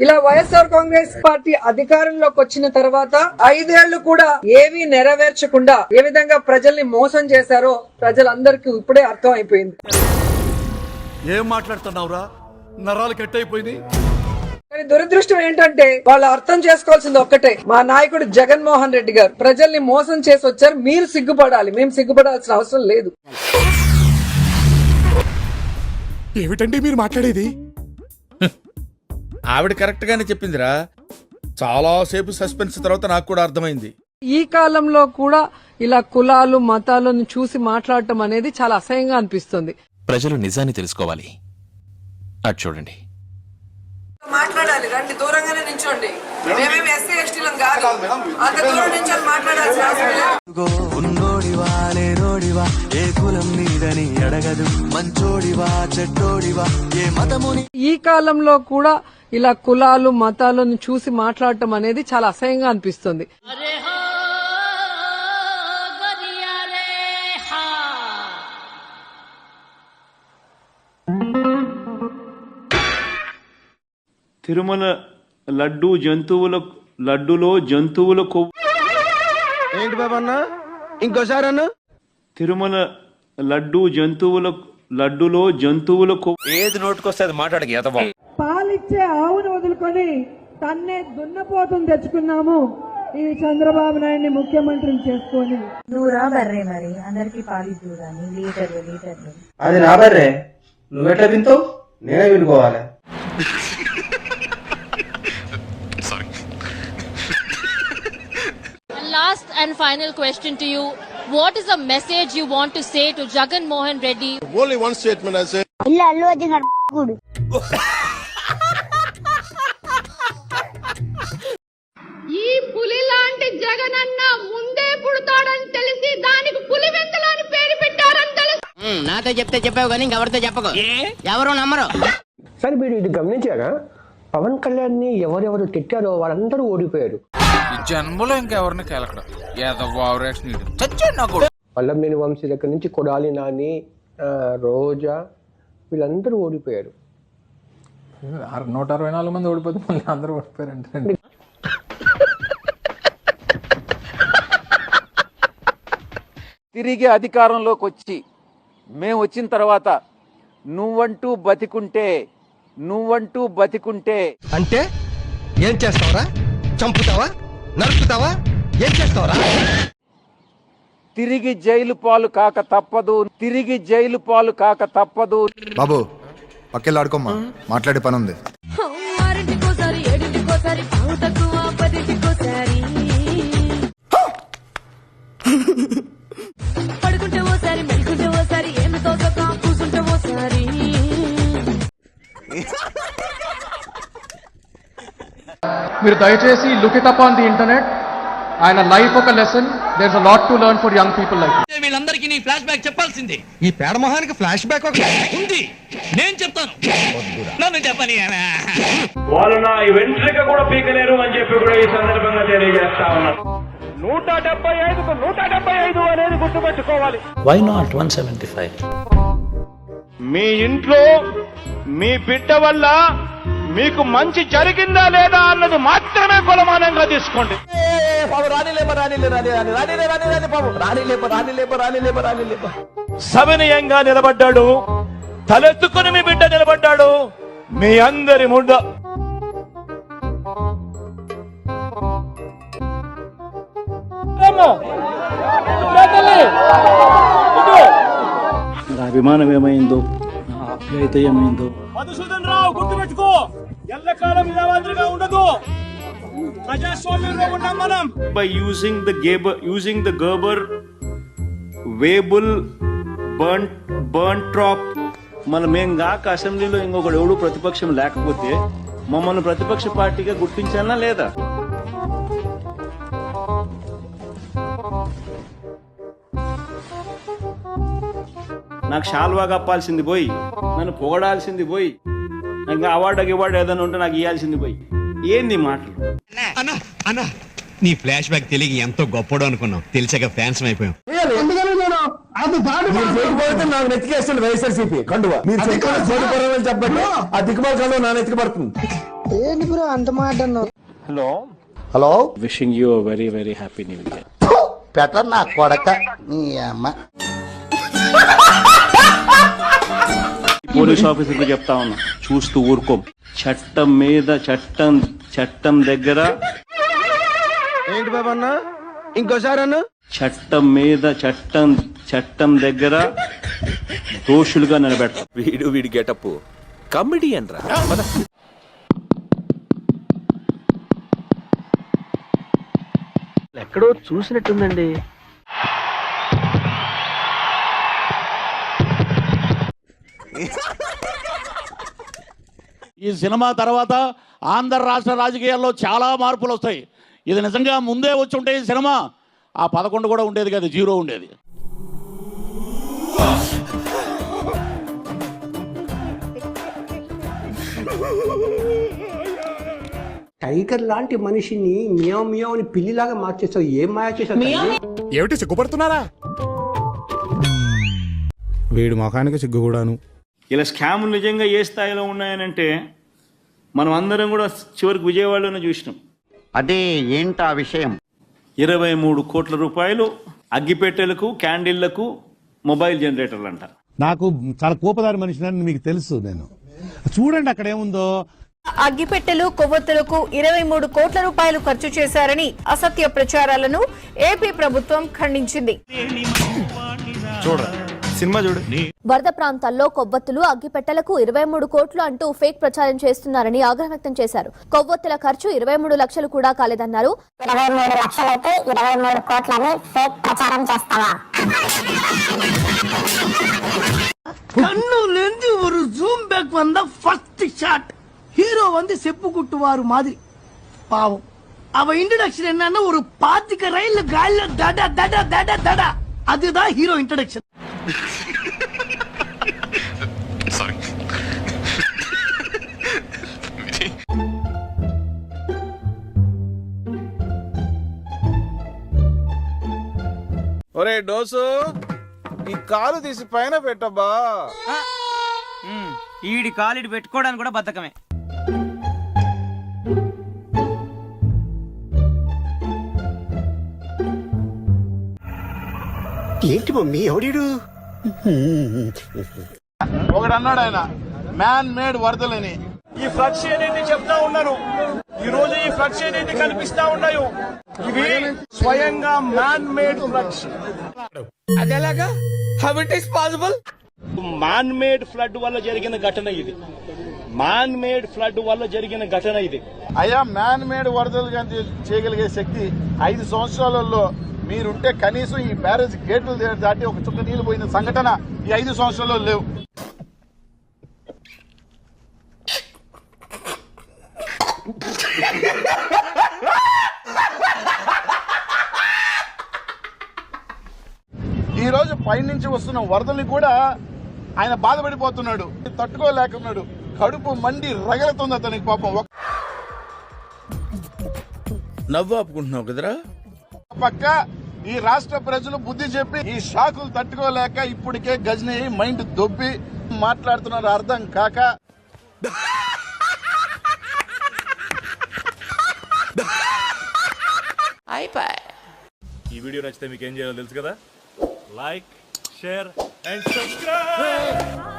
ఇలా వైఎస్ఆర్ కాంగ్రెస్ పార్టీ అధికారంలోకి వచ్చిన తర్వాత 5 ఏళ్లు కూడా ఏవీ నెరవేర్చకుండా ఏ విధంగా ప్రజల్ని మోసం చేశారో ప్రజలందరికీ ఇప్పుడే అర్థం అయిపోయింది. ఏం మాట్లాడుతున్నావురా? నరాలు కట్ అయిపోయింది. కానీ దురదృష్టం ఏంటంటే వాళ్ళు అర్థం చేసుకోవాల్సింది ఒక్కటే, మా నాయకుడు జగన్మోహన్ రెడ్డి గారు ప్రజల్ని మోసం చేసి వచ్చారు. మీరు సిగ్గుపడాలి, మేము సిగ్గుపడాల్సిన అవసరం లేదు. ఏమిటండి మీరు మాట్లాడేది? ఆవిడ కరెక్ట్ గానే చెప్పిందిరా. చాలా సేపు సస్పెన్స్ తర్వాత నాకు కూడా అర్థమైంది. ఈ కాలంలో కూడా ఇలా కులాలు మతాలను చూసి మాట్లాడటం అనేది చాలా అసహ్యంగా అనిపిస్తుంది. ప్రజలు నిజాన్ని తెలుసుకోవాలి. అటు చూడండి. మాట్లాడాలి, రండి, దూరంగానే నించోండి. మేమేమి ఎస్సీ ఎస్టీలం కాదు, అంత దూరం నుంచి మాట్లాడాల్సిన అవసరం లేదు. ఉన్నోడివా లేనోడివా ఏ కులం నీదని అడగదు, మంచోడివా చెడ్డోడివా ఏ మతముని. ఈ కాలంలో కూడా ఇలా కులాలు మతాలను చూసి మాట్లాడటం అనేది చాలా అసహ్యంగా అనిపిస్తుంది. తిరుమల లడ్డులో జంతువుల కొవ్వు. ఏంటి బాబన్న ఇంకోసారి అన్న? తిరుమల లడ్డులో జంతువుల కొవ్వు. ఏది నోటుకొస్తే అది మాట్లాడక ఎదవా. పాలిచ్చే ఆవును వదులుకొని తన్నే దున్నపోతుని తెచ్చుకున్నాము ఈ చంద్రబాబు నాయుడిని ముఖ్యమంత్రిని చేసుకొని. నువ్వు రా బర్రే, మరి అందరికి పాలిద్దు కానీ లీటర్లు. అది నా బర్రే, నువ్వెట్లా వింటావు? నేనే వినుకోవాలి. Last and final question to you. What is the message you want to say to Jagan Mohan Reddy? Only one statement I say. ಇಲ್ಲ ಅಲ್ಲೂ ಅಜ್ಜಿ ನಡ್ಕೂಡು. ఈ పులి లాంటి జగనన్న ముందే పుడతాడని తెలిసి దానికి పులివెందులు అని పేరు పెట్టారని తెలుసు. నాతో చెప్తే చెప్పావు కానీ ఇంకెవరితో చెప్పకు, ఎవరు నమ్మరు. సరే మీరు ఇది గమనించారా? పవన్ కళ్యాణ్ ని ఎవరెవరు తిట్టారో వాళ్ళందరూ ఓడిపోయారు. జన్మలో ఇంకెవరిని కేలకడం వల్లభనేని వంశీ దగ్గర నుంచి కొడాలి నాని, రోజా వీళ్ళందరూ ఓడిపోయారు. 164 మంది ఓడిపోతే మళ్ళీ అందరూ ఓడిపోయారంటే తిరిగి అధికారంలోకి వచ్చి మేము వచ్చిన తర్వాత నువ్వంటూ బతికుంటే అంటే ఏం చేస్తావరా? చంపుతావా? నరుకుతావా? ఏం చేస్తావరా? తిరిగి జైలు పాలు కాక తప్పదు. బాబు పక్కెళ్ళాడుకోమ్మా, మాట్లాడే పని ఉంది. పడుకుంటే ఓసారి, మెలుకుంటే ఓసారి, ఏమి తోచక కూర్చుంటే ఓసారి. మీరు దయచేసి look it up on the internet. ఆయన లైఫ్ ఒక lesson. There is a lot to learn for young people like. వీళ్ళందరికీ నీ ఫ్లాష్ బ్యాక్ చెప్పాల్సింది. ఈ పేడమోహానికి ఫ్లాష్ బ్యాక్ ఉంది, నేను చెప్తాను. నన్ను చెప్పని వాళ్ళు నా వెంట్రిక కూడా పీకలేరు అని చెప్పి కూడా ఈ సందర్భంగా తెలియజేస్తా ఉన్నాను. 175కు 175 అనేది గుర్తుపెట్టుకోవాలి. Why not 175? మీ ఇంట్లో మీ బిడ్డ వల్ల మీకు మంచి జరిగిందా లేదా అన్నది మాత్రమే కొలమానంగా తీసుకోండి. సవినయంగా నిలబడ్డాడు, తలెత్తుకుని మీ బిడ్డ నిలబడ్డాడు. మీ అందరి ముడ్డ నా అభిమానం ఏమైందో, నా ఆప్యాయత ఏమైందో. మధుసూదన్ రావు గుర్తుపెట్టుకో, ఎల్లకాలం ఇలా మాదిరిగా ఉండదు. ప్రజాస్వామ్యంలో ఉన్నాం మనం. By using the gerber wable burn trap. మేం గాక అసెంబ్లీలో ఇంకొకడు ఎవడు ప్రతిపక్షం లేకపోతే మమ్మల్ని ప్రతిపక్ష పార్టీగా గుర్తించానా లేదా? నాకు షాల్వా కప్పాల్సింది పోయి, నన్ను పొగడాల్సింది పోయి, ఇంకా అవార్డు ఏదైనా ఉంటే నాకు ఇవ్వాల్సింది పోయి. ఏంది మాటలు? అన్నా నీ ఫ్లాష్ బ్యాక్ తెలియ ఎంతో గొప్పడు అనుకున్నాం, తెలిసాక ఫ్యాన్స్ అయిపోయాం. నాకు నెత్తికేస్తుంది వైఎస్ఆర్సీపీ కండువా మీరు చెప్పండి ఆ దిక్కుమాల కండువ నా నెత్తికి పడుతుంది. ఏంటి బ్రో అంత మాట అన్నావు? Hello hello, wishing you very very happy new year. పెట్ట నా కొడక నీ అమ్మ. పోలీస్ ఆఫీసర్కి చెప్తా ఉన్నా, చూస్తూ ఊరుకోం. చట్టం మీద చట్టం దగ్గర ఏంటి బాబా అన్న ఇంకోసారి అన్న? చట్టం మీద చట్టం దగ్గర దోషులుగా నిలబెడతాం. వీడి గెటప్ కమెడియన్ రా. ఎక్కడో చూసినట్టుందండి. ఈ సినిమా తర్వాత ఆంధ్ర రాష్ట్ర రాజకీయాల్లో చాలా మార్పులు వస్తాయి. ఇది నిజంగా ముందే వచ్చి ఉంటే ఈ సినిమా ఆ 11 కూడా ఉండేది కదా, 0 ఉండేది. టైగర్ లాంటి మనిషిని మియావ్ మియావ్ అని పిల్లిలాగా మార్చేసావు. ఏం మాయా చేసావు? ఏమిటి సిగ్గుపడుతున్నారా? వీడి ముఖానికి సిగ్గు కూడాను. ఇలా స్కాములు నిజంగా ఏ స్థాయిలో ఉన్నాయనంటే మనం అందరం కూడా చివరికి విజయవాడలోనే చూసినాం. అదే ఏంటా విషయం? 23 కోట్ల రూపాయలు అగ్గిపెట్టెలకు, క్యాండిళ్లకు, మొబైల్ జనరేటర్లు అంట. నాకు చాలా కోపదారి మనిషిని మీకు తెలుసు. నేను చూడండి అక్కడ ఏముందో. అగ్గిపెట్టెలు, కొవ్వొత్తులకు 23 కోట్ల రూపాయలు ఖర్చు చేశారని అసత్య ప్రచారాలను ఏపీ ప్రభుత్వం ఖండించింది. వరద ప్రాంతాల్లో కొవ్వొత్తులు, అగ్గిపెట్టెలకు 23 కోట్లు అంటూ ఫేక్ ప్రచారం చేస్తున్నారని ఆగ్రహం వ్యక్తం చేశారు. కొవ్వొత్తుల ఖర్చు 23 లక్షలు కూడా కాలేదన్నారు. 23 లక్షలైతే 23 కోట్లని ఫేక్ ప్రచారం చేస్తావా? கண்ணுலேந்து ஒரு ஜூம் பேக் வந்த ஃபர்ஸ்ட் ஷாட் ஹீரோ வந்து செப்பு குட்டுவாரு மாதிரி பாவம். அவ இன்ட்ரோடக்ஷன் என்னன்னா ஒரு பாத்துக்க ரயில்ல கால்ல தட தட தட தட, அதுதான் ஹீரோ இன்ட்ரோடக்ஷன். ఒరే డోసు, ఈ కాలు తీసి పైన పెట్టబ్బా. ఈడి కాలిడి పెట్టుకోవడానికి కూడా బద్ధకమే. ఏంటి మమ్మీ ఎవడీడు? ఒకడు అన్నాడు ఆయన మ్యాన్ మేడ్ వరదలని. ఈ ఫ్లడ్స్ ఏదైతే చెప్తా ఉన్నారు, ఈ రోజు ఈ ఫ్లడ్స్ ఏదైతే కనిపిస్తా ఉన్నాయో ఇవి స్వయంగా మ్యాన్ మేడ్ ఫ్లడ్స్. అదేలాగా? How it is possible? Man made flood వల్ల జరిగిన ఘటన ఇది. మ్యాన్ మేడ్ ఫ్లడ్ వల్ల జరిగిన ఘటన ఇది. అయ్యా, మ్యాన్ మేడ్ వరదలు కానీ చేయగలిగే శక్తి 5 సంవత్సరాలలో మీరుంటే కనీసం ఈ బ్యారేజ్ గేట్లు దాటి ఒక చుక్క నీళ్లు పోయిన సంఘటన ఈ 5 సంవత్సరాల్లో లేవు. ఈ రోజు పైనుంచి వస్తున్న వరదల్ని కూడా ఆయన బాధపడిపోతున్నాడు, తట్టుకోలేకున్నాడు. కడుపు మండి రగలుతుంది అతనికి పాపం. నవ్వు ఆపుకుంటున్నావు కదరా. పక్క ఈ రాష్ట్ర ప్రజలు బుద్ధి చెప్పి ఈ షాకులు తట్టుకోలేక ఇప్పటికే గజని మైండ్ దొబ్బి మాట్లాడుతున్నారు అర్థం కాక. ఈ వీడియో నచ్చితే మీకు ఏం చేయాలో తెలుసు కదా. Like, share and subscribe.